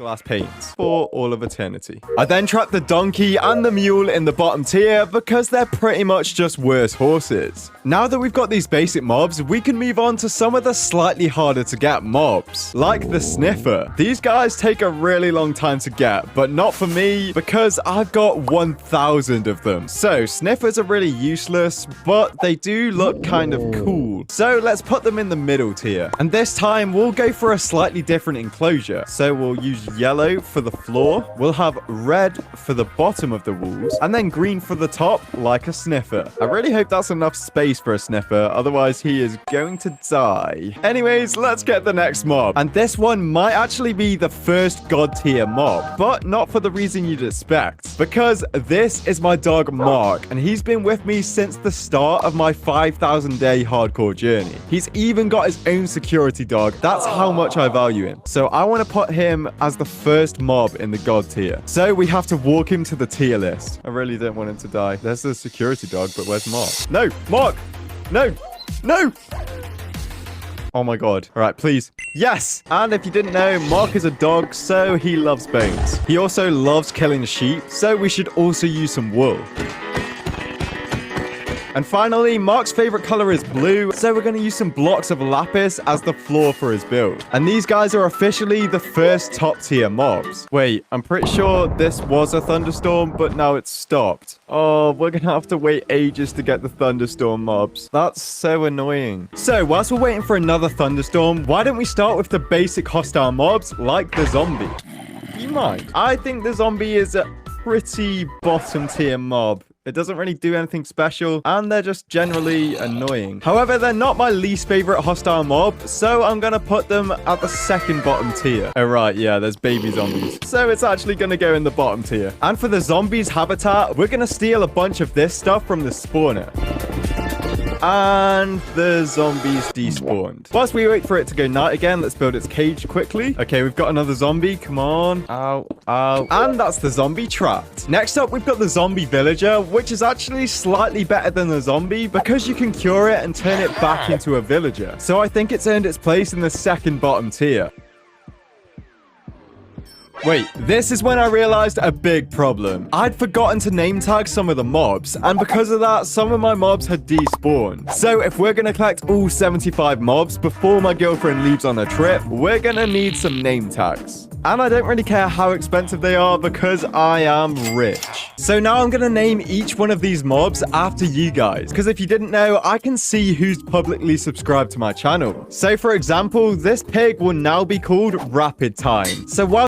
glass panes for all of eternity. I then trapped the donkey and the mule in the bottom tier because they're pretty much just worse horses. Now that we've got these basic mobs, we can move on to some of the slightly harder to get mobs, like the sniffer. These guys take a really long time to get, but not for me because I've got 1,000 of them. So sniffers are really useless, but they do look kind of cool. So let's put them in the middle tier. And this time we'll go for a slightly different enclosure. So we'll use yellow for the floor. We'll have red for the bottom of the walls, and then green for the top, like a sniffer. I really hope that's enough space for a sniffer, otherwise he is going to die. Anyways, let's get the next mob. And this one might actually be the first god tier mob, but not for the reason you'd expect. Because this is my dog Mark, and he's been with me since the start of my 5,000 day hardcore journey. He's even got his own security dog. That's how much I value him. So I want to put him as the first mob in the god tier. So we have to walk him to the tier list. I really don't want him to die. There's the security dog, but where's Mark? No, Mark! No! No! Oh my god. All right, please. Yes! And if you didn't know, Mark is a dog, so he loves bones. He also loves killing sheep, so we should also use some wool. And finally, Mark's favorite color is blue, so we're going to use some blocks of lapis as the floor for his build. And these guys are officially the first top tier mobs. Wait, I'm pretty sure this was a thunderstorm, but now it's stopped. Oh, we're going to have to wait ages to get the thunderstorm mobs. That's so annoying. So, whilst we're waiting for another thunderstorm, why don't we start with the basic hostile mobs like the zombie? You might. I think the zombie is a pretty bottom tier mob. It doesn't really do anything special, and they're just generally annoying. However, they're not my least favorite hostile mob, so I'm gonna put them at the second bottom tier. Oh, right, yeah, there's baby zombies. So it's actually gonna go in the bottom tier. And for the zombies habitat, we're gonna steal a bunch of this stuff from the spawner. And the zombies despawned. Whilst we wait for it to go night again, let's build its cage quickly. Okay, we've got another zombie. Come on. Ow, ow. And that's the zombie trapped. Next up, we've got the zombie villager, which is actually slightly better than the zombie because you can cure it and turn it back into a villager. So I think it's earned its place in the second bottom tier. Wait, this is when I realized a big problem. I'd forgotten to name tag some of the mobs, and because of that, some of my mobs had despawned. So if we're gonna collect all 75 mobs before my girlfriend leaves on a trip, we're gonna need some name tags. And I don't really care how expensive they are because I am rich. So now I'm gonna name each one of these mobs after you guys, because if you didn't know, I can see who's publicly subscribed to my channel. So for example, this pig will now be called Rapid Time. So while